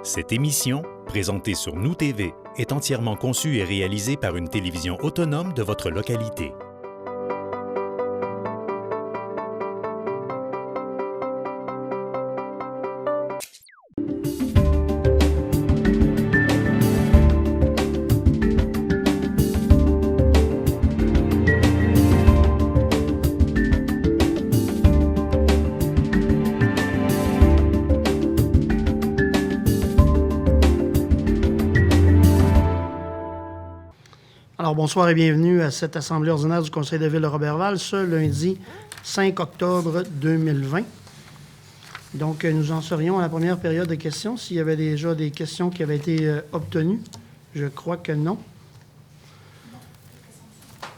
Cette émission, présentée sur Nous TV, est entièrement conçue et réalisée par une télévision autonome de votre localité. Alors, bonsoir et bienvenue à cette assemblée ordinaire du Conseil de ville de Roberval, ce lundi 5 octobre 2020. Donc, nous en serions à la première période de questions. S'il y avait déjà des questions qui avaient été obtenues, je crois que non.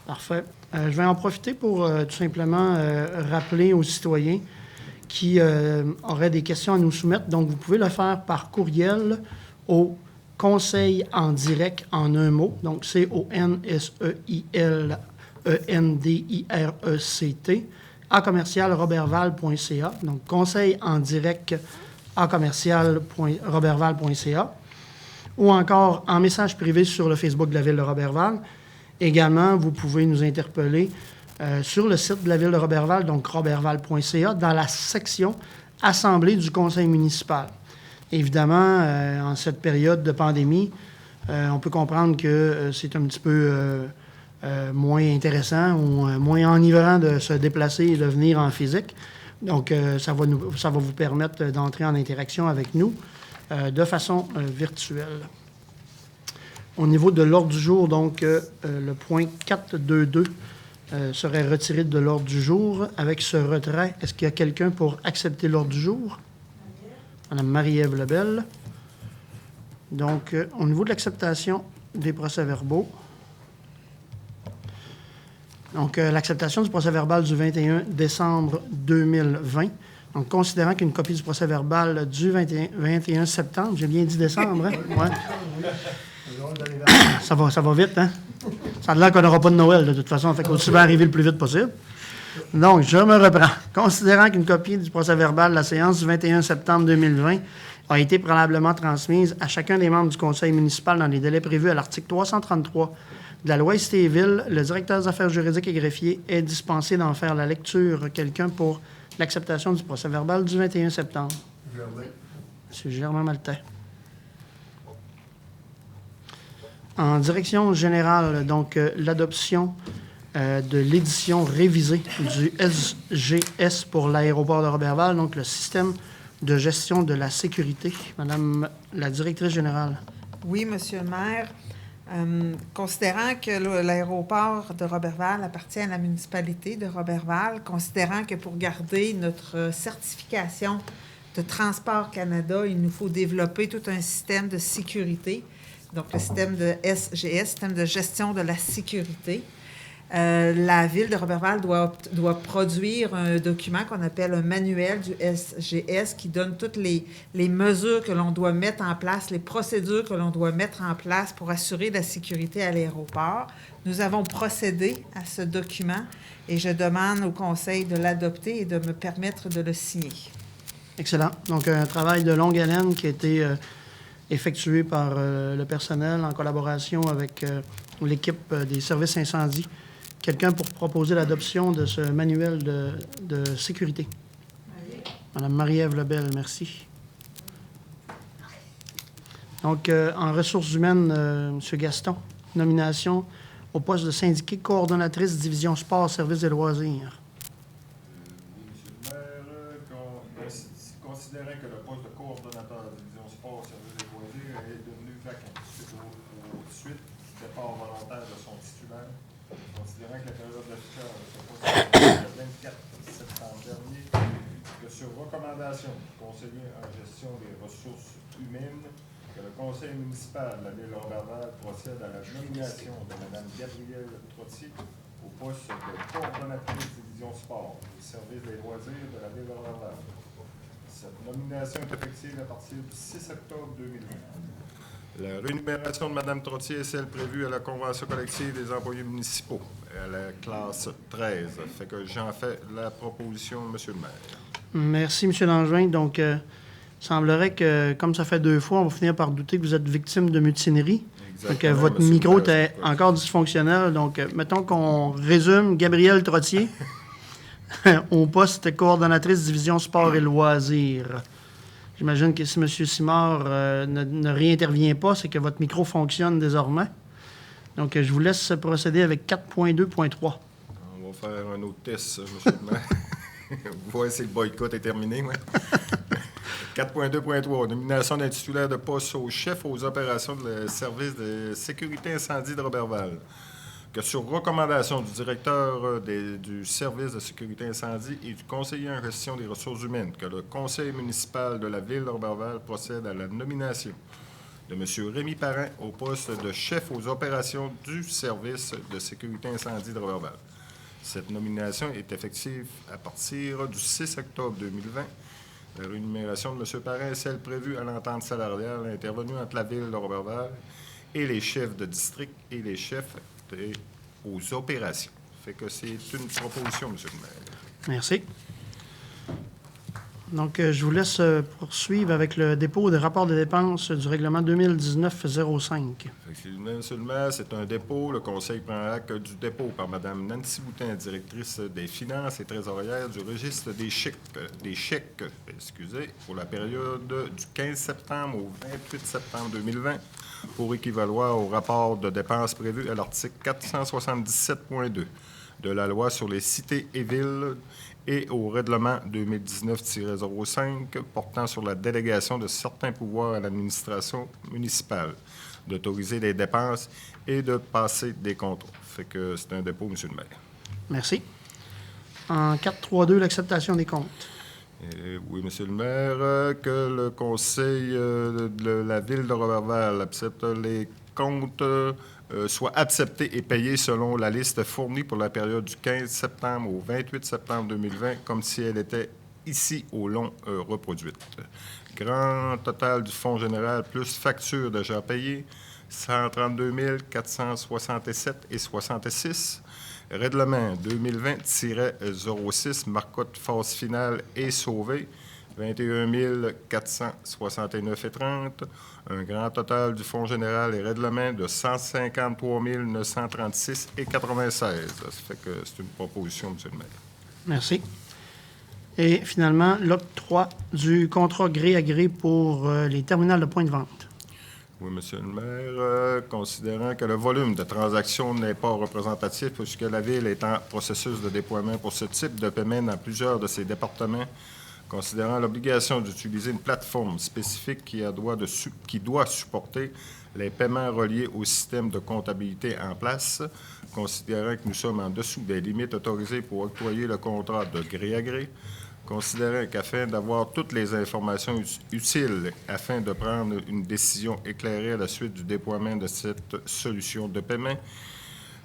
Parfait. Je vais en profiter pour tout simplement rappeler aux citoyens qui auraient des questions à nous soumettre. Donc, vous pouvez le faire par courriel au Conseil en direct en un mot, donc CONSEILENDIRECT, à commercial-roberval.ca, donc conseil en direct à commercial-roberval.ca, ou encore en message privé sur le Facebook de la Ville de Roberval. Également, vous pouvez nous interpeller sur le site de la Ville de Roberval, donc roberval.ca, dans la section Assemblée du Conseil municipal. Évidemment, en cette période de pandémie, on peut comprendre que c'est un petit peu moins intéressant ou moins enivrant de se déplacer et de venir en physique. Donc, ça va vous permettre d'entrer en interaction avec nous de façon virtuelle. Au niveau de l'ordre du jour, donc, le point 4.2.2 serait retiré de l'ordre du jour. Avec ce retrait, est-ce qu'il y a quelqu'un pour accepter l'ordre du jour? Madame Marie-Ève Lebel. Donc, au niveau de l'acceptation des procès-verbaux, donc l'acceptation du procès-verbal du 21 décembre 2020, donc considérant qu'une copie du procès-verbal du 21 septembre, j'ai bien dit décembre, hein? Ouais. Ça va vite, hein? Ça a l'air qu'on n'aura pas de Noël, de toute façon, fait qu'on va arriver le plus vite possible. Donc, je me reprends. Considérant qu'une copie du procès-verbal de la séance du 21 septembre 2020 a été préalablement transmise à chacun des membres du conseil municipal dans les délais prévus à l'article 333 de la loi Cité et Ville, le directeur des affaires juridiques et greffier est dispensé d'en faire la lecture. Quelqu'un pour l'acceptation du procès-verbal du 21 septembre? Germain. M. Germain Maltais. En direction générale, donc, l'adoption de l'édition révisée du SGS pour l'aéroport de Roberval, donc le système de gestion de la sécurité. Madame la directrice générale. Oui, Monsieur le maire. Considérant que l'aéroport de Roberval appartient à la municipalité de Roberval, considérant que pour garder notre certification de Transport Canada, il nous faut développer tout un système de sécurité, donc le système de SGS, système de gestion de la sécurité. La Ville de Roberval doit produire un document qu'on appelle un manuel du SGS qui donne toutes les mesures que l'on doit mettre en place, les procédures que l'on doit mettre en place pour assurer la sécurité à l'aéroport. Nous avons procédé à ce document et je demande au Conseil de l'adopter et de me permettre de le signer. Excellent. Donc, un travail de longue haleine qui a été effectué par le personnel en collaboration avec l'équipe des services incendies. Quelqu'un pour proposer l'adoption de ce manuel de sécurité? Madame Marie-Ève Lebel, merci. Donc, en ressources humaines, M. Gaston, nomination au poste de syndiqué coordonnatrice division sport, services et loisirs. Oui, M. le maire, considérant que le poste de coordonnateur de division sport, services et loisirs est devenu vacant suite du départ volontaire de son titulaire, considérant que la période d'affichage de ce poste est le 24 septembre dernier, que sur recommandation du conseiller en gestion des ressources humaines, que le conseil municipal de la Ville de Roberval procède à la nomination de Mme Gabrielle Trottier au poste de coordonnatrice division sport du service des loisirs de la Ville de Roberval. Cette nomination est effective à partir du 6 octobre 2020. La rémunération de Mme Trottier est celle prévue à la Convention collective des employés municipaux, à la classe 13. Fait que j'en fais la proposition, M. le maire. Merci, M. Langevin. Donc, Il semblerait que, comme ça fait 2 fois, on va finir par douter que vous êtes victime de mutinerie. Donc, Exactement, votre monsieur micro le maire, était encore dysfonctionnel. Donc, mettons qu'on résume. Gabrielle Trottier, au poste coordonnatrice division sport et loisirs. J'imagine que si M. Simard ne réintervient pas, c'est que votre micro fonctionne désormais. Donc, je vous laisse procéder avec 4.2.3. On va faire un autre test, monsieur le maire. Vous voyez si le boycott est terminé, oui. 4.2.3. Nomination d'un titulaire de poste au chef aux opérations du service de sécurité incendie de Roberval. Que sur recommandation du directeur du service de sécurité incendie et du conseiller en gestion des ressources humaines, que le conseil municipal de la ville de Roberval procède à la nomination de M. Rémi Parent au poste de chef aux opérations du service de sécurité incendie de Roberval. Cette nomination est effective à partir du 6 octobre 2020. La rémunération de M. Parent est celle prévue à l'entente salariale intervenue entre la ville de Roberval et les chefs de district et les chefs aux opérations. Fait que c'est une proposition, M. le maire. Merci. Donc, je vous laisse poursuivre avec le dépôt des rapports de dépenses du règlement 2019-05. Effectivement, M. le maire, c'est un dépôt. Le conseil prend acte du dépôt par Mme Nancy Boutin, directrice des finances et trésorière du registre des chèques, pour la période du 15 septembre au 28 septembre 2020, pour équivaloir au rapport de dépenses prévu à l'article 477.2 de la loi sur les cités et villes et au règlement 2019-05 portant sur la délégation de certains pouvoirs à l'administration municipale, d'autoriser les dépenses et de passer des contrôles. Fait que c'est un dépôt, M. le maire. Merci. En 4.3.2, l'acceptation des comptes. Oui, M. le maire, que le conseil de la ville de Roberval accepte les comptes soient acceptés et payés selon la liste fournie pour la période du 15 septembre au 28 septembre 2020, comme si elle était ici au long reproduite. Grand total du fonds général plus facture déjà payée, 132 467,66. Règlement 2020-06, marcotte phase finale et sauvé, 21 469,30. Un grand total du fonds général et règlement de 153 936,96. Ça fait que c'est une proposition, M. le maire. Merci. Et finalement, l'octroi du contrat gré à gré pour les terminales de points de vente. Oui, M. le maire, considérant que le volume de transactions n'est pas représentatif puisque la Ville est en processus de déploiement pour ce type de paiement dans plusieurs de ses départements, considérant l'obligation d'utiliser une plateforme spécifique qui doit supporter les paiements reliés au système de comptabilité en place, considérant que nous sommes en dessous des limites autorisées pour octroyer le contrat de gré à gré, considérant qu'afin d'avoir toutes les informations utiles afin de prendre une décision éclairée à la suite du déploiement de cette solution de paiement,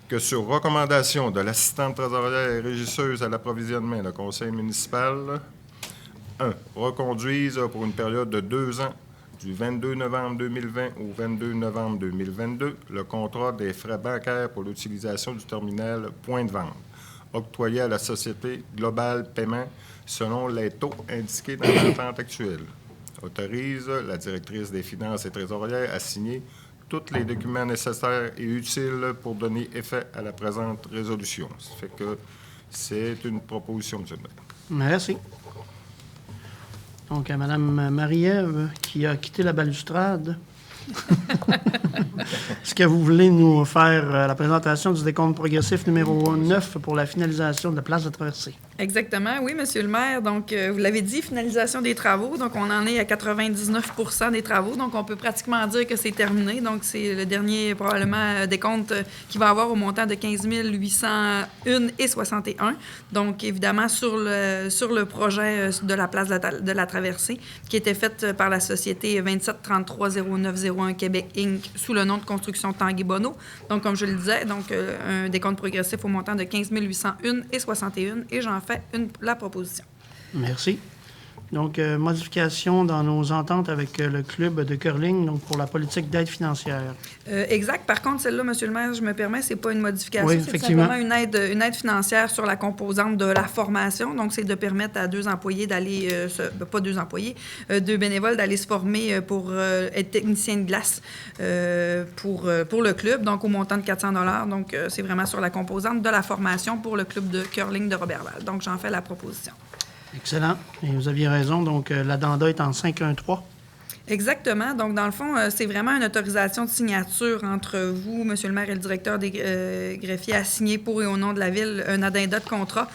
que sur recommandation de l'assistante trésorière et régisseuse à l'approvisionnement, le conseil municipal, 1. Reconduise pour une période de 2 ans, du 22 novembre 2020 au 22 novembre 2022, le contrat des frais bancaires pour l'utilisation du terminal point de vente, octroyé à la Société Globale Paiement selon les taux indiqués dans l'entente actuelle. Autorise la directrice des finances et trésorières à signer tous les documents nécessaires et utiles pour donner effet à la présente résolution. Ça fait que c'est une proposition, M. le maire. Merci. Donc, à Mme Marie-Ève, qui a quitté la balustrade. Est-ce que vous voulez nous faire la présentation du décompte progressif numéro 9 pour la finalisation de la place de traversée? Exactement, oui, Monsieur le maire. Donc, vous l'avez dit, finalisation des travaux. Donc, on en est à 99 % des travaux. Donc, on peut pratiquement dire que c'est terminé. Donc, c'est le dernier, probablement, décompte qui va avoir au montant de 15 801,61. Donc, évidemment, sur le projet de la place de la traversée, qui était faite par la société 27330901 Québec Inc. sous le nom de Construction Tanguy Bonneau. Donc, comme je le disais, donc, un décompte progressif au montant de 15 801,61. Et j'en fais la proposition. Merci. Donc, modification dans nos ententes avec le club de curling, donc pour la politique d'aide financière. Exact. Par contre, celle-là, M. le maire, je me permets, c'est pas une modification. Oui, c'est effectivement. simplement une aide financière sur la composante de la formation. Donc, c'est de permettre à 2 employés d'aller, pas 2 employés, 2 bénévoles d'aller se former pour être technicien de glace pour le club, donc au montant de 400 $. Donc, c'est vraiment sur la composante de la formation pour le club de curling de Roberval. Donc, j'en fais la proposition. Excellent. Et vous aviez raison. Donc, l'addenda est en 5.1.3. Exactement. Donc, dans le fond, c'est vraiment une autorisation de signature entre vous, M. le maire, et le directeur des greffiers à signer pour et au nom de la Ville un addenda de contrat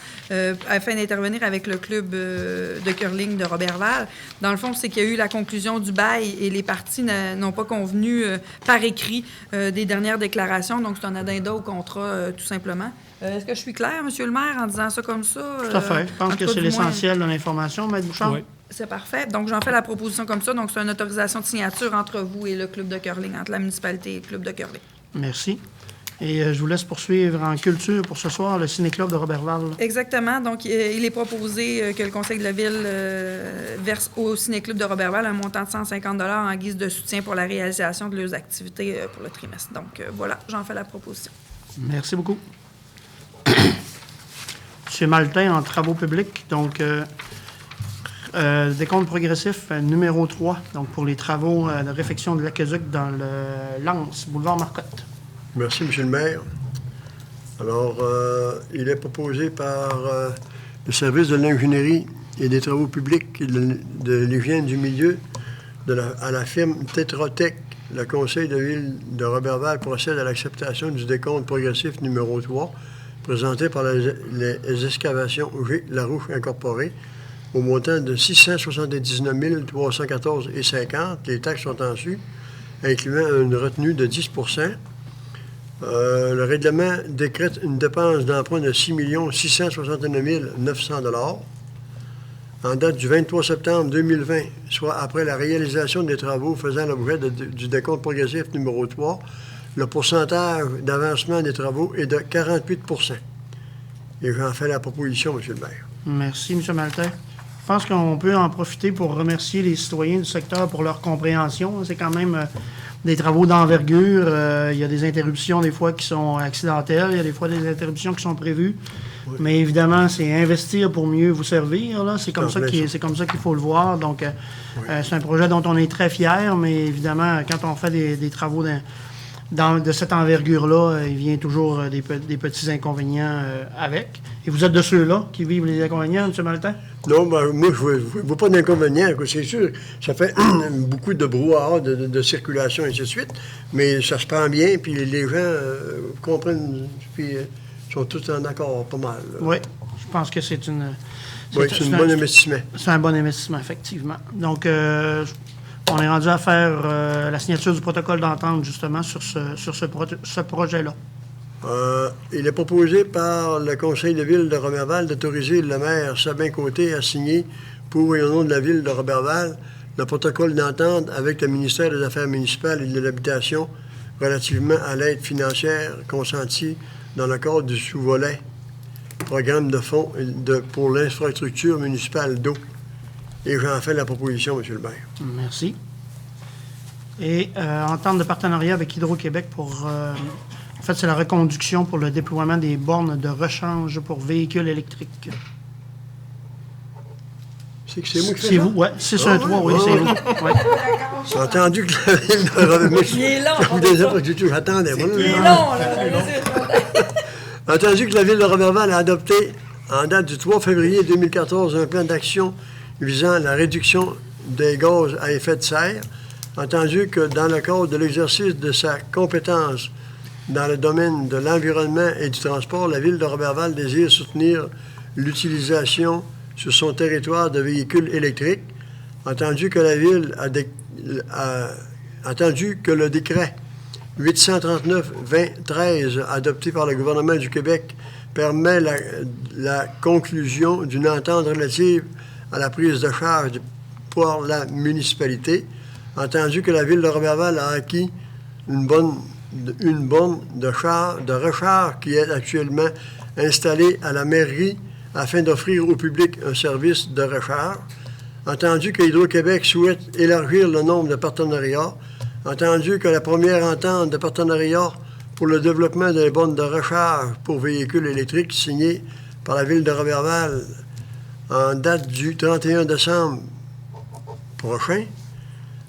afin d'intervenir avec le club de curling de Roberval. Dans le fond, c'est qu'il y a eu la conclusion du bail et les parties n'ont pas convenu par écrit des dernières déclarations. Donc, c'est un addenda au contrat, tout simplement. Est-ce que je suis claire, M. le maire, en disant ça comme ça? Tout à fait. Je pense que c'est l'essentiel de l'information, Maître Bouchard. Oui. C'est parfait. Donc, j'en fais la proposition comme ça. Donc, c'est une autorisation de signature entre vous et le club de curling, entre la municipalité et le club de curling. Merci. Et je vous laisse poursuivre en culture pour ce soir, le Ciné-Club de Roberval. Exactement. Donc, il est proposé que le conseil de la Ville verse au Ciné-Club de Roberval un montant de 150 $ en guise de soutien pour la réalisation de leurs activités pour le trimestre. Donc, voilà, j'en fais la proposition. Merci beaucoup. M. Maltais, en travaux publics, donc décompte progressif numéro 3, donc pour les travaux de réfection de l'aqueduc dans le Lance, boulevard Marcotte. Merci, M. le maire. Alors, il est proposé par le service de l'ingénierie et des travaux publics de l'hygiène du milieu à la firme Tetra Tech. Le conseil de ville de Roberval procède à l'acceptation du décompte progressif numéro 3 présenté par les excavations G. Larouche Incorporée au montant de 679 314,50 $. Les taxes sont en su, incluant une retenue de 10 %. Le règlement décrète une dépense d'emprunt de 6 669 900 $ en date du 23 septembre 2020, soit après la réalisation des travaux faisant l'objet du décompte progressif numéro 3. Le pourcentage d'avancement des travaux est de 48 %. Et j'en fais la proposition, M. le maire. Merci, M. Maltais. Je pense qu'on peut en profiter pour remercier les citoyens du secteur pour leur compréhension. C'est quand même des travaux d'envergure. Il y a des interruptions des fois qui sont accidentelles. Il y a des fois des interruptions qui sont prévues. Oui. Mais évidemment, c'est investir pour mieux vous servir. Là. C'est comme ça qu'il faut le voir. Donc, oui. C'est un projet dont on est très fiers. Mais évidemment, quand on fait des travaux de cette envergure-là, il vient toujours des petits inconvénients avec. Et vous êtes de ceux-là qui vivent les inconvénients, M. Maltais? Non, ben, moi, je ne vois pas d'inconvénients. C'est sûr, ça fait beaucoup de brouhaha, de circulation, et ainsi de suite, mais ça se prend bien, puis les gens comprennent, puis sont tous en accord, pas mal. Là. Oui, je pense que c'est un bon investissement. C'est un bon investissement, effectivement. Donc, on est rendu à faire la signature du protocole d'entente, justement, sur ce projet-là. Il est proposé par le conseil de ville de Roberval d'autoriser le maire Sabin Côté à signer pour et au nom de la ville de Roberval le protocole d'entente avec le ministère des Affaires municipales et de l'Habitation relativement à l'aide financière consentie dans le cadre du sous-volet programme de fonds pour l'infrastructure municipale d'eau. Et j'en fais la proposition, M. le maire. Merci. Et entente de partenariat avec Hydro-Québec pour... en fait, c'est la reconduction pour le déploiement des bornes de rechange pour véhicules électriques. C'est moi qui fais ça? C'est vous, oui. 613, oui, c'est vous. Ouais. J'ai entendu que la ville de Roberval... Il est long. J'attendais. Il est long, là. Entendu que la ville de Roberval a adopté, en date du 3 février 2014, un plan d'action visant la réduction des gaz à effet de serre, entendu que dans le cadre de l'exercice de sa compétence dans le domaine de l'environnement et du transport, la ville de Roberval désire soutenir l'utilisation sur son territoire de véhicules électriques, entendu que la ville entendu que le décret 839-2013 adopté par le gouvernement du Québec permet la conclusion d'une entente relative à la prise de charge pour la municipalité, entendu que la ville de Roberval a acquis une borne de recharge qui est actuellement installée à la mairie afin d'offrir au public un service de recharge, Entendu que Hydro-Québec souhaite élargir le nombre de partenariats. Entendu que la première entente de partenariat pour le développement des bornes de recharge pour véhicules électriques signée par la Ville de Roberval en date du 31 décembre prochain.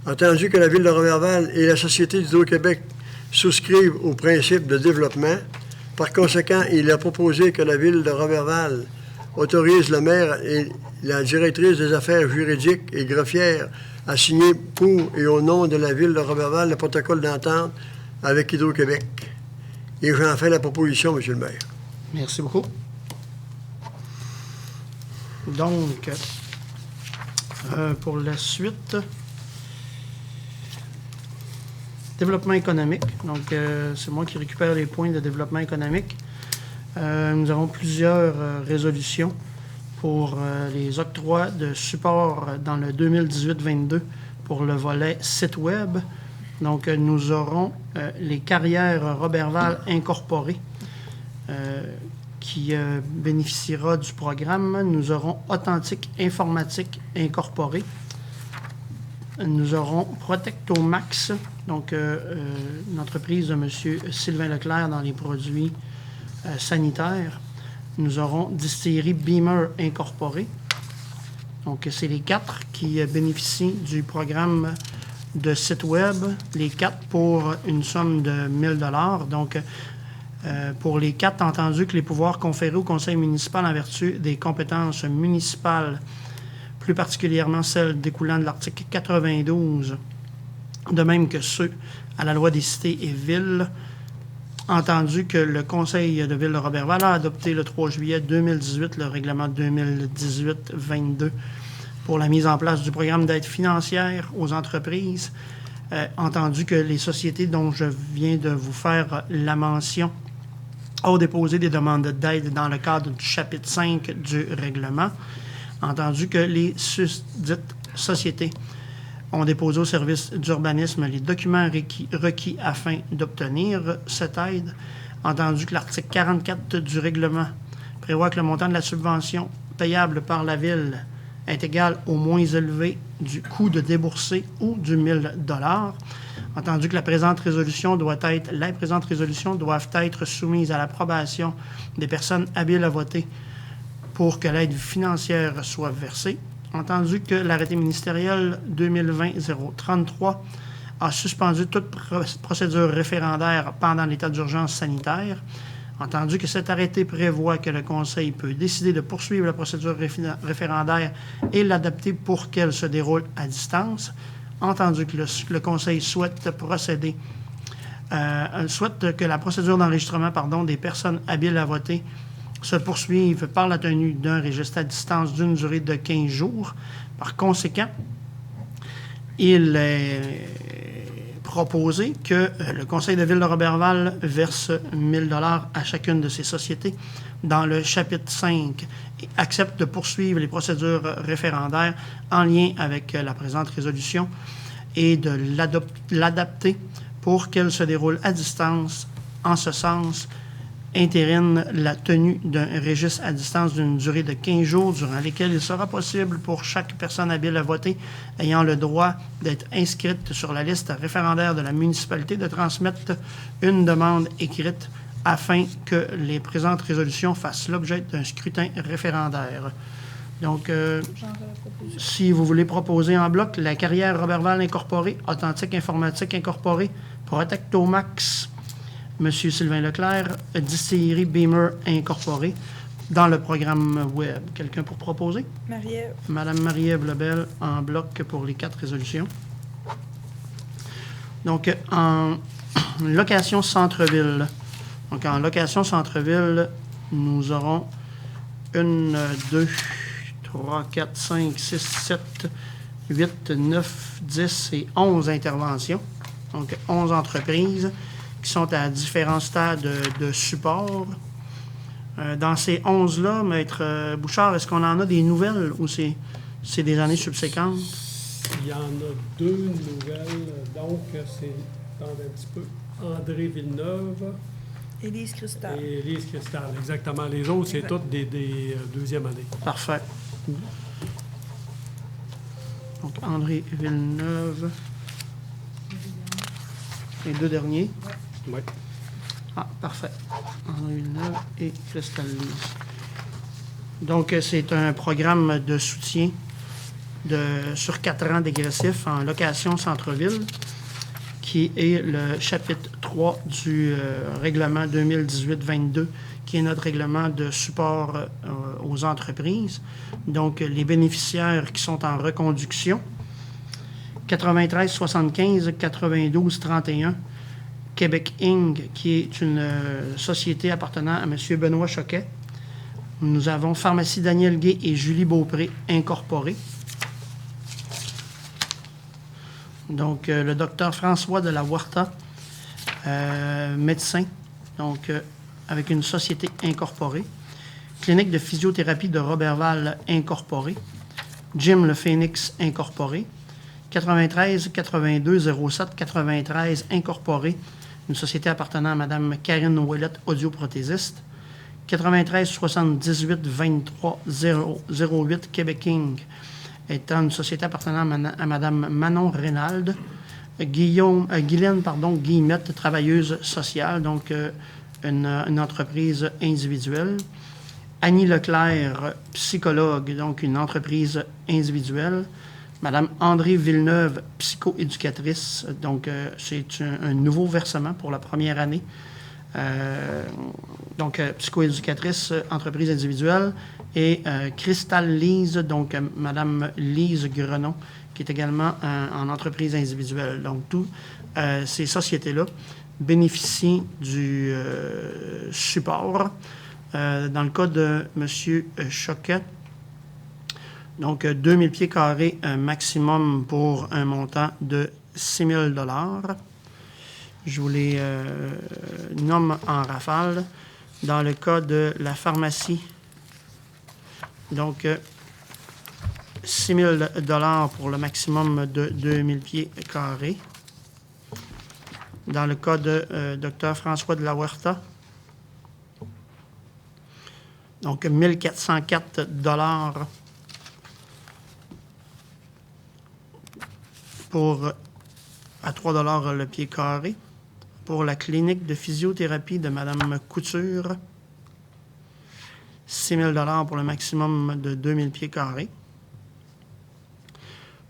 Entendu que la Ville de Roberval et la Société d'Hydro-Québec souscrivent au principe de développement. Par conséquent, il est proposé que la Ville de Roberval autorise le maire et la directrice des affaires juridiques et greffières à signer pour et au nom de la Ville de Roberval le protocole d'entente avec Hydro-Québec. Et j'en fais la proposition, M. le maire. Merci beaucoup. Donc, pour la suite, développement économique. Donc, c'est moi qui récupère les points de développement économique. Nous avons plusieurs résolutions pour les octrois de support dans le 2018-22 pour le volet site web. Donc, nous aurons les carrières Roberval incorporées qui bénéficiera du programme. Nous aurons Authentique Informatique incorporée. Nous aurons Protectomax, donc une entreprise de M. Sylvain Leclerc dans les produits sanitaires. Nous aurons Distillerie Beamer incorporée. Donc, c'est les 4 qui bénéficient du programme de site web, les 4 pour une somme de 1 000 $. Donc, pour les 4, entendu que les pouvoirs conférés au conseil municipal en vertu des compétences municipales, plus particulièrement celles découlant de l'article 92, de même que ceux à la loi des cités et villes, entendu que le Conseil de Ville de Roberval a adopté le 3 juillet 2018 le règlement 2018-22 pour la mise en place du programme d'aide financière aux entreprises, entendu que les sociétés dont je viens de vous faire la mention ont déposé des demandes d'aide dans le cadre du chapitre 5 du règlement, entendu que les susdites sociétés ont déposé au service d'urbanisme les documents requis afin d'obtenir cette aide, entendu que l'article 44 du règlement prévoit que le montant de la subvention payable par la Ville est égal au moins élevé du coût de déboursé ou du 1 000 $, entendu que les présentes résolutions doivent être soumises à l'approbation des personnes habiles à voter pour que l'aide financière soit versée, entendu que l'arrêté ministériel 2020-033 a suspendu toute procédure référendaire pendant l'état d'urgence sanitaire, entendu que cet arrêté prévoit que le Conseil peut décider de poursuivre la procédure référendaire et l'adapter pour qu'elle se déroule à distance, entendu que le Conseil souhaite que la procédure d'enregistrement des personnes habiles à voter se poursuivent par la tenue d'un registre à distance d'une durée de 15 jours. Par conséquent, il est proposé que le Conseil de Ville de Roberval verse 1 000 $ à chacune de ces sociétés dans le chapitre 5 et accepte de poursuivre les procédures référendaires en lien avec la présente résolution et de l'adapter pour qu'elle se déroule à distance. En ce sens, entérine la tenue d'un registre à distance d'une durée de 15 jours durant lesquels il sera possible pour chaque personne habile à voter ayant le droit d'être inscrite sur la liste référendaire de la municipalité de transmettre une demande écrite afin que les présentes résolutions fassent l'objet d'un scrutin référendaire. Donc, si vous voulez proposer en bloc la carrière Roberval incorporée, Authentique Informatique incorporée, Protectomax, M. Sylvain Leclerc, Distillerie Beamer incorporée, dans le programme web. Quelqu'un pour proposer? Marie-Ève. Madame Marie-Ève Lebel en bloc pour les 4 résolutions. Donc, en location centre-ville. Donc, en location centre-ville, nous aurons 1, 2, 3, 4, 5, 6, 7, 8, 9, 10 et 11 interventions. Donc, 11 entreprises qui sont à différents stades de support. Dans ces 11-là, Maître Bouchard, est-ce qu'on en a des nouvelles ou c'est des années subséquentes? Il y en a 2 nouvelles. Donc, c'est, attendez un petit peu, André Villeneuve. Élise Cristal. Et Élise Cristal, exactement. Les autres, c'est toutes des deuxièmes années. Parfait. Donc, André Villeneuve. Les deux derniers. Oui. Ah, parfait. André Villeneuve et Crystal Lise. Donc, c'est un programme de soutien sur 4 ans dégressif en location centre-ville, qui est le chapitre 3 du règlement 2018-22, qui est notre règlement de support aux entreprises. Donc, les bénéficiaires qui sont en reconduction, 93 75 92 31, Québec Inc., qui est une société appartenant à M. Benoît Choquet. Nous avons Pharmacie Daniel Gay et Julie Beaupré incorporée. Donc, le docteur François de la Huerta, médecin, donc avec une société incorporée. Clinique de physiothérapie de Roberval incorporée. Jim le Phoenix incorporé. 93 82 07 93 incorporé, une société appartenant à Mme Karine Ouellette, audioprothésiste. 93 78 23 008 Québec Inc., étant une société appartenant à Mme Manon Reynald. Guylaine Guillemette, travailleuse sociale, donc une entreprise individuelle. Annie Leclerc, psychologue, donc une entreprise individuelle. Madame André Villeneuve, psychoéducatrice, donc c'est un nouveau versement pour la première année. Donc, psychoéducatrice, entreprise individuelle. Et Crystal Lise, donc Madame Lise Grenon, qui est également en entreprise individuelle. Donc, toutes ces sociétés-là bénéficient du support. Dans le cas de M. Choquet, donc 2000 pieds carrés maximum pour un montant de 6 000 $. Je vous les nomme en rafale. Dans le cas de la pharmacie, donc 6 000 $ pour le maximum de 2000 pieds carrés. Dans le cas de Dr François de la Huerta, donc 1 404 $ pour à 3 $ le pied carré. Pour la clinique de physiothérapie de Mme Couture, 6 000 $ pour le maximum de 2000 pieds carrés.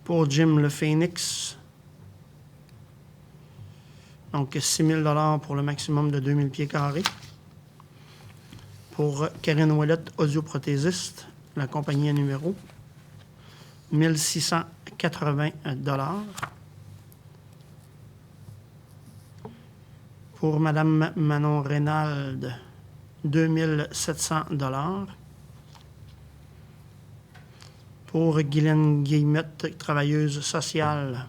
Pour Jim le Phoenix, donc 6 000 $ pour le maximum de 2000 pieds carrés. Pour Karine Ouellette, audioprothésiste, la compagnie à numéro, 1 680 $. Pour Mme Manon Reynald, 2 700 $. Pour Guylaine Guillemette, travailleuse sociale,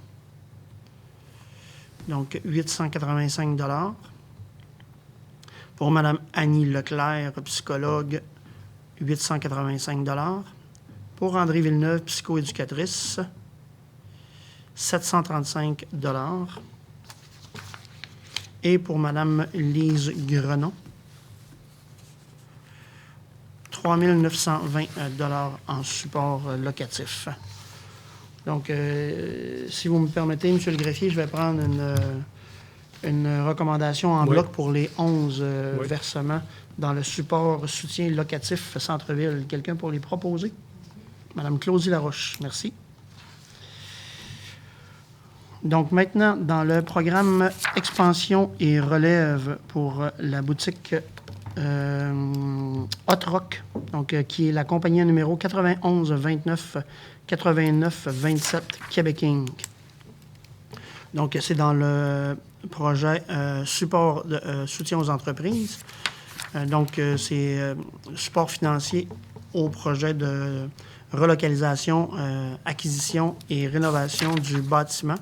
donc 885 $. Pour Mme Annie Leclerc, psychologue, 885 $. Pour André Villeneuve, psychoéducatrice, 735 $. Et pour Mme Lise Grenon, 3 920 $ en support locatif. Donc, si vous me permettez, M. le greffier, je vais prendre une recommandation en bloc pour les 11 versements dans le support soutien locatif centre-ville. Quelqu'un pour les proposer? Mme Claudie Laroche, merci. Donc maintenant, dans le programme Expansion et relève pour la boutique Hot Rock, donc, qui est la compagnie numéro 91 29 89 27 Québec Inc. Donc, c'est dans le projet support de soutien aux entreprises. Donc, c'est support financier au projet de relocalisation, acquisition et rénovation du bâtiment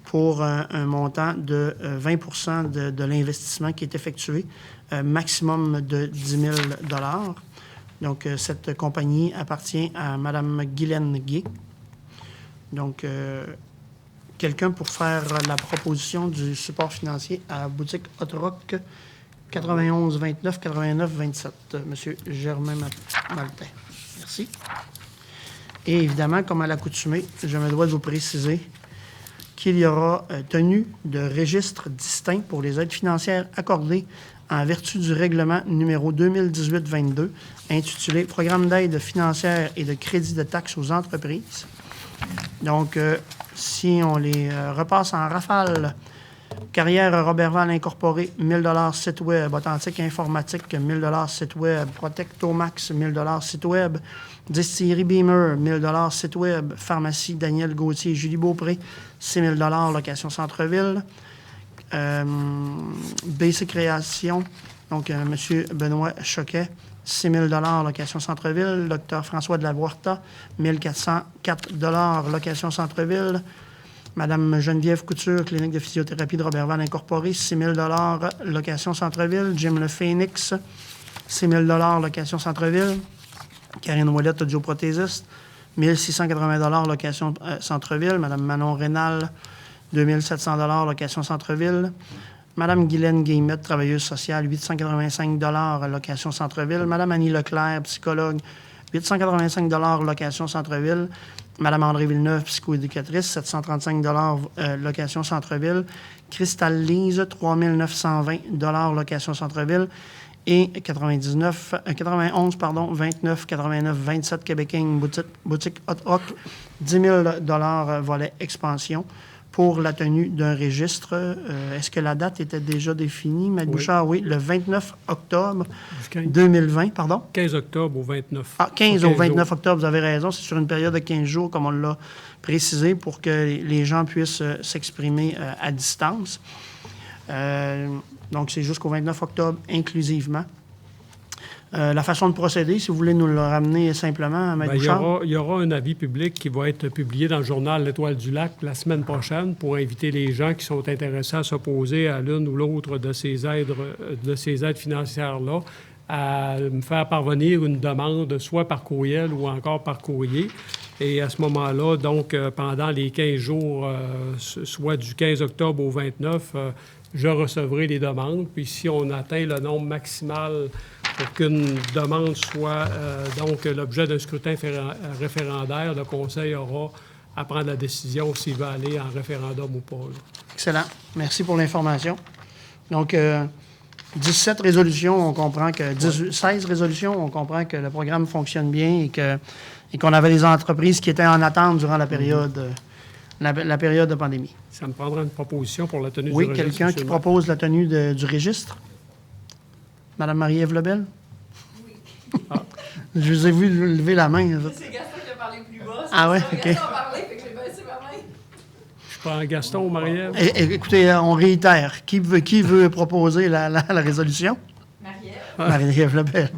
pour un montant de 20 % de l'investissement qui est effectué, maximum de 10 000 $. Donc, cette compagnie appartient à Mme Guylaine Gay. Donc, quelqu'un pour faire la proposition du support financier à boutique Hot Rock 91 29 89 27. Monsieur Germain Maltais. Merci. Et évidemment, comme à l'accoutumée, je me dois de vous préciser qu'il y aura tenue de registre distinct pour les aides financières accordées en vertu du règlement numéro 2018-22, intitulé « Programme d'aide financière et de crédit de taxes aux entreprises ». Donc, si on les repasse en rafale, Carrière Roberval Incorporé, 1 000 site web. Authentique Informatique, 1 000 site web. Protectomax, 1 000 site web. Distillerie Beamer, 1 000 site web. Pharmacie Daniel Gauthier, Julie Beaupré, 6 000 location centre-ville. Basic Création, donc M. Benoît Choquet, 6 000 location centre-ville. Dr François de la Huerta, 1 404 location centre-ville. Madame Geneviève Couture, clinique de physiothérapie de Roberval Incorporé, 6 000 location centre-ville. Jim Le Phoenix, 6 000 location centre-ville. Karine Ouellette, audioprothésiste, 1 680 location centre-ville. Madame Manon Rénal, 2 700 location centre-ville. Madame Guylaine Guillemette, travailleuse sociale, 885 location centre-ville. Madame Annie Leclerc, psychologue, 885 location centre-ville. Madame André Villeneuve, psychoéducatrice, 735 location centre-ville. Cristal Lise, 3 920 location centre-ville. Et 91, 29, 89, 27 Québec Inc. boutique Hot Rock, 10 000 volet expansion pour la tenue d'un registre. Est-ce que la date était déjà définie, M. Bouchard? Oui, le 29 octobre 2020, pardon? 15 octobre au 29. Ah, 15 au 29 octobre, vous avez raison. C'est sur une période de 15 jours, comme on l'a précisé, pour que les gens puissent s'exprimer à distance. Donc, c'est jusqu'au 29 octobre inclusivement. La façon de procéder, si vous voulez nous le ramener simplement, M. Bouchard. Il y aura un avis public qui va être publié dans le journal L'Étoile du Lac la semaine prochaine pour inviter les gens qui sont intéressés à s'opposer à l'une ou l'autre de ces aides financières-là à me faire parvenir une demande, soit par courriel ou encore par courrier. Et à ce moment-là, donc, pendant les 15 jours, soit du 15 octobre au 29, je recevrai les demandes. Puis si on atteint le nombre maximal pour qu'une demande soit donc l'objet d'un scrutin référendaire, le Conseil aura à prendre la décision s'il va aller en référendum ou pas. Là. Excellent. Merci pour l'information. Donc, 17 résolutions, on comprend que... 16 résolutions, on comprend que le programme fonctionne bien et qu'on avait des entreprises qui étaient en attente durant la période, la période de pandémie. Ça me prendra une proposition pour la tenue du registre. Oui, quelqu'un qui propose la tenue du registre? Madame Marie-Ève Lebel? Oui. Ah. Je vous ai vu lever la main. C'est Gaston qui a parlé plus bas. Ah oui, OK. Gaston a parlé, fait que j'ai baissé ma main. Je prends Gaston ou Marie-Ève? Écoutez, on réitère. Qui veut proposer la résolution? Marie-Ève. Marie-Ève Lebel.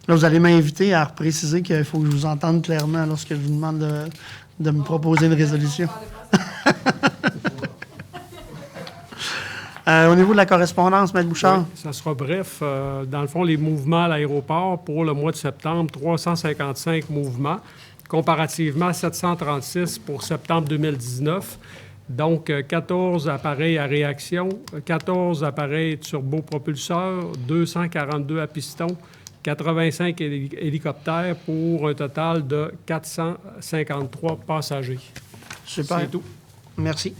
Là, vous allez m'inviter à préciser qu'il faut que je vous entende clairement lorsque je vous demande de me proposer une résolution. Au niveau de la correspondance, M. Bouchard? Oui, ça sera bref. Dans le fond, les mouvements à l'aéroport pour le mois de septembre, 355 mouvements, comparativement à 736 pour septembre 2019. Donc, 14 appareils à réaction, 14 appareils turbopropulseurs, 242 à piston, 85 hélicoptères pour un total de 453 passagers. Super. C'est tout. Merci.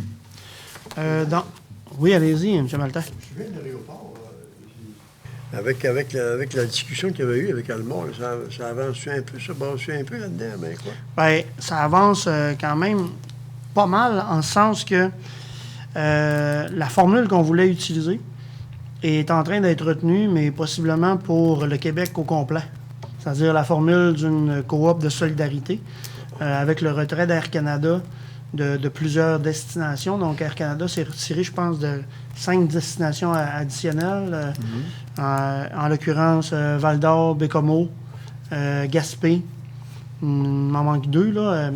Oui, allez-y, M. Maltais. Je viens de l'aéroport. Avec la discussion qu'il y avait eu avec Almont, ça avance un peu, ça brasse un peu là-dedans, mais quoi? Bien, ça avance quand même pas mal, en ce sens que la formule qu'on voulait utiliser est en train d'être retenue, mais possiblement pour le Québec au complet. C'est-à-dire la formule d'une coop de solidarité avec le retrait d'Air Canada de plusieurs destinations. Donc, Air Canada s'est retiré, je pense, de 5 destinations additionnelles. En l'occurrence, Val-d'Or, Bécomo, Gaspé. Il m'en manque 2, là.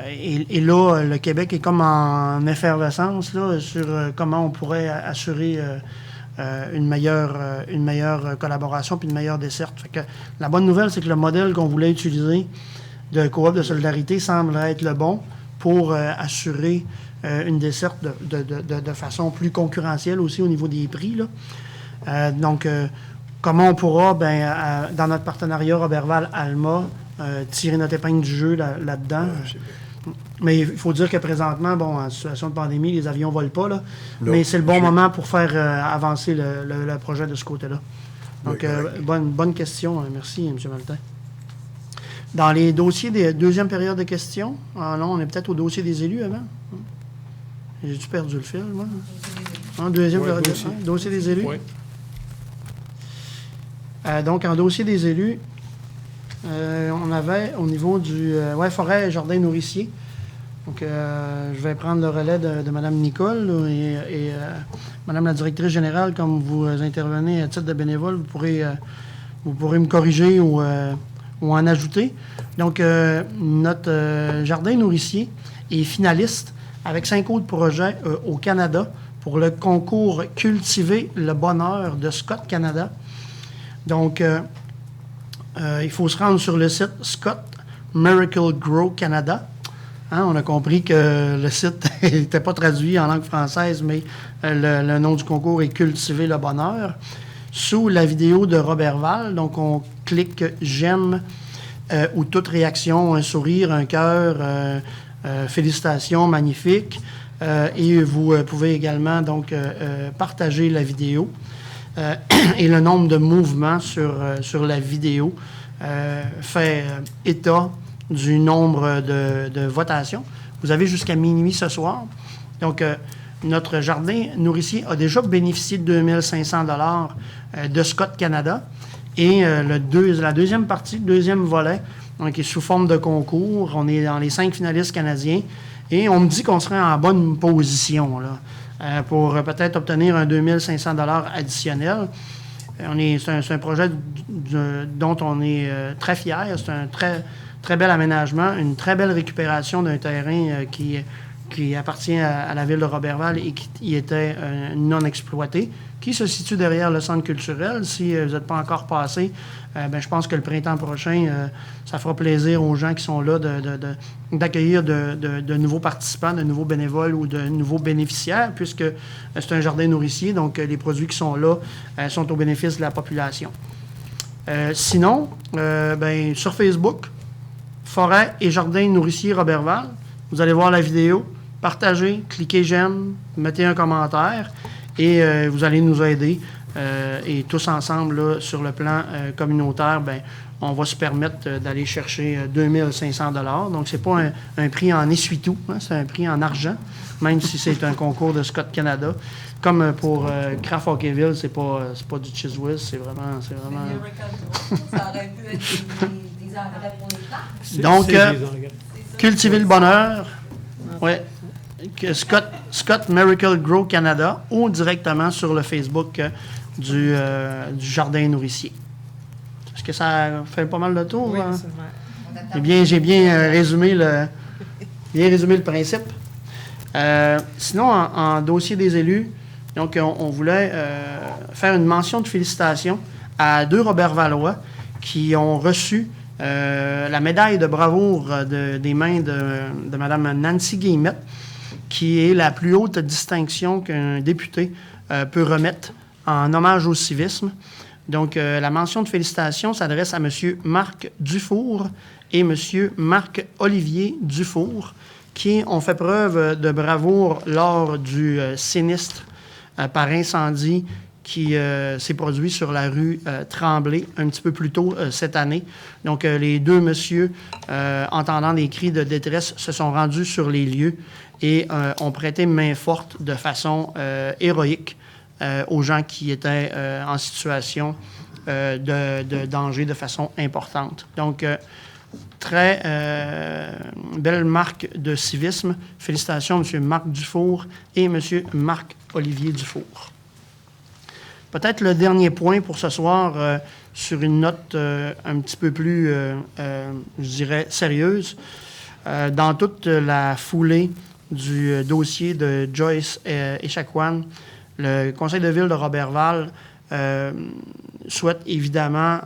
Et là, le Québec est comme en effervescence là, sur comment on pourrait assurer une meilleure collaboration puis une meilleure desserte. Fait que la bonne nouvelle, c'est que le modèle qu'on voulait utiliser de coop de solidarité semble être le bon pour assurer une desserte de façon plus concurrentielle aussi au niveau des prix. Là. Donc, comment on pourra, dans notre partenariat Roberval-Alma, tirer notre épingle du jeu là-dedans. Mais il faut dire que présentement, en situation de pandémie, les avions ne volent pas, là, mais c'est le bon moment pour faire avancer le projet de ce côté-là. Donc, bonne question. Merci, M. Maltais. Dans les dossiers des deuxième période de questions, non, on est peut-être au dossier des élus avant. J'ai-tu perdu le fil, moi? Deuxième période dossier des élus. Oui. Donc, en dossier des élus, on avait au niveau du forêt, jardin nourricier. Donc, je vais prendre le relais de Mme Nicole et Mme la directrice générale, comme vous intervenez à titre de bénévole, vous pourrez me corriger ou en ajouter. Donc, notre jardin nourricier est finaliste avec 5 autres projets au Canada pour le concours Cultiver le bonheur de Scott Canada. Donc, il faut se rendre sur le site Scott Miracle Grow Canada. On a compris que le site n'était pas traduit en langue française, mais le nom du concours est Cultiver le bonheur. Sous la vidéo de Roberval, donc on clique « J'aime » ou toute réaction, un sourire, un cœur, félicitations, magnifique. Et vous pouvez également donc partager la vidéo. Et le nombre de mouvements sur la vidéo fait état du nombre de votations. Vous avez jusqu'à minuit ce soir. Donc, notre jardin nourricier a déjà bénéficié de 2500 $ de Scott Canada. Et la deuxième partie, le deuxième volet, donc, est sous forme de concours. On est dans les 5 finalistes canadiens. Et on me dit qu'on serait en bonne position là, pour peut-être obtenir un 2500 $ additionnel. C'est un projet dont on est très fiers. C'est un très bel aménagement, une très belle récupération d'un terrain qui appartient à la ville de Roberval et qui était non exploité, qui se situe derrière le centre culturel. Si vous n'êtes pas encore passé, je pense que le printemps prochain, ça fera plaisir aux gens qui sont là d'accueillir de nouveaux participants, de nouveaux bénévoles ou de nouveaux bénéficiaires, puisque c'est un jardin nourricier, donc les produits qui sont là sont au bénéfice de la population. Sinon, sur Facebook, Forêt et jardin nourricier Roberval, vous allez voir la vidéo, partagez, cliquez j'aime, mettez un commentaire et vous allez nous aider. Et tous ensemble, là, sur le plan communautaire, on va se permettre d'aller chercher 2500 $. Donc, ce n'est pas un prix en essuie-tout, c'est un prix en argent, même si c'est un concours de Scott Canada. Comme pour Craft Hockeyville, c'est pas du Cheese Whiz, c'est vraiment... Ça aurait pu être des engrais pour les plantes. Donc, cultiver le bonheur, Scott Miracle Grow Canada ou directement sur le Facebook du jardin nourricier. Est-ce que ça fait pas mal de tour? Oui, absolument. J'ai bien résumé le principe. Sinon, en dossier des élus, donc on voulait faire une mention de félicitations à 2 Robervalois qui ont reçu la médaille de bravoure des mains de Mme Nancy Guillemette, qui est la plus haute distinction qu'un député peut remettre en hommage au civisme. Donc, la mention de félicitations s'adresse à M. Marc Dufour et M. Marc-Olivier Dufour, qui ont fait preuve de bravoure lors du sinistre par incendie qui s'est produit sur la rue Tremblay un petit peu plus tôt cette année. Donc, les 2 messieurs, entendant des cris de détresse, se sont rendus sur les lieux et ont prêté main forte de façon héroïque aux gens qui étaient en situation de danger de façon importante. Donc, très belle marque de civisme. Félicitations, M. Marc Dufour et M. Marc-Olivier Dufour. Peut-être le dernier point pour ce soir, sur une note un petit peu plus, je dirais, sérieuse. Dans toute la foulée du dossier de Joyce Echaquan, le conseil de ville de Roberval souhaite évidemment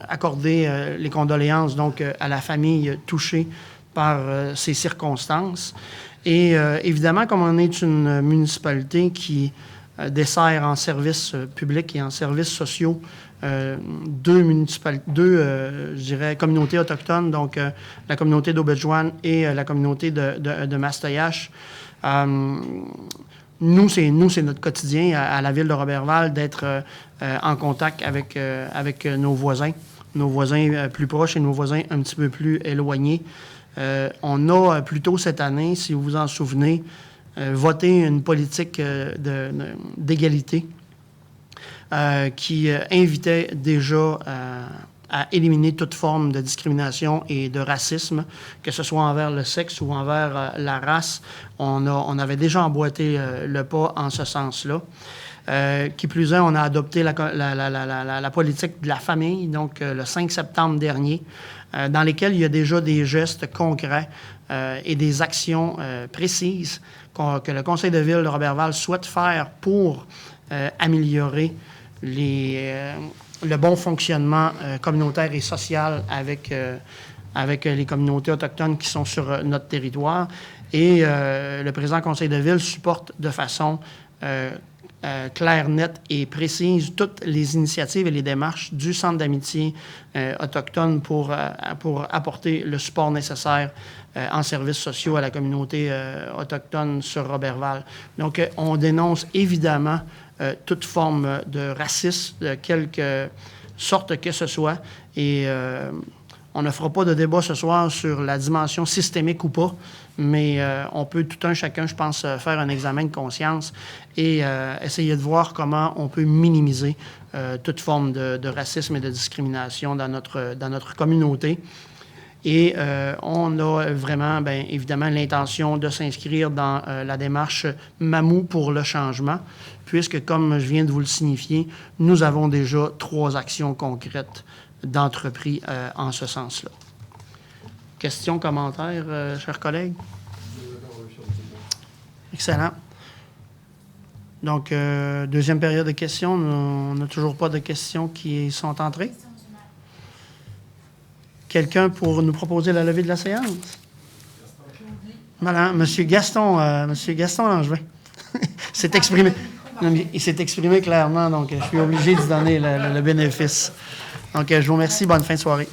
accorder les condoléances donc, à la famille touchée par ces circonstances. Et évidemment, comme on est une municipalité qui dessert en services publics et en services sociaux deux je dirais, communautés autochtones, donc la communauté d'Aubejoan et la communauté de Mastoyache. Nous, c'est notre quotidien à la ville de Roberval d'être en contact avec nos voisins plus proches et nos voisins un petit peu plus éloignés. On a plus tôt cette année, si vous vous en souvenez, voté une politique d'égalité qui invitait déjà à éliminer toute forme de discrimination et de racisme, que ce soit envers le sexe ou envers la race. On avait déjà emboîté le pas en ce sens-là. Qui plus est, on a adopté la politique de la famille, donc le 5 septembre dernier, dans lesquels il y a déjà des gestes concrets et des actions précises que le Conseil de ville de Roberval souhaite faire pour améliorer le bon fonctionnement communautaire et social avec les communautés autochtones qui sont sur notre territoire. Et le président Conseil de ville supporte de façon claire, nette et précise toutes les initiatives et les démarches du Centre d'amitié autochtone pour apporter le support nécessaire en services sociaux à la communauté autochtone sur Roberval. Donc, on dénonce évidemment toute forme de racisme, de quelque sorte que ce soit, et on ne fera pas de débat ce soir sur la dimension systémique ou pas, mais on peut tout un chacun, je pense, faire un examen de conscience et essayer de voir comment on peut minimiser toute forme de racisme et de discrimination dans notre communauté. Et on a vraiment, bien évidemment, l'intention de s'inscrire dans la démarche Mamou pour le changement, puisque, comme je viens de vous le signifier, nous avons déjà 3 actions concrètes d'entrepris en ce sens-là. Questions, commentaires, chers collègues? Excellent. Donc, deuxième période de questions. On n'a toujours pas de questions qui sont entrées. Quelqu'un pour nous proposer la levée de la séance? Voilà, M. Gaston Langevin s'est exprimé. Non, mais il s'est exprimé clairement, donc je suis obligé de lui donner le bénéfice. Donc, je vous remercie. Bonne fin de soirée.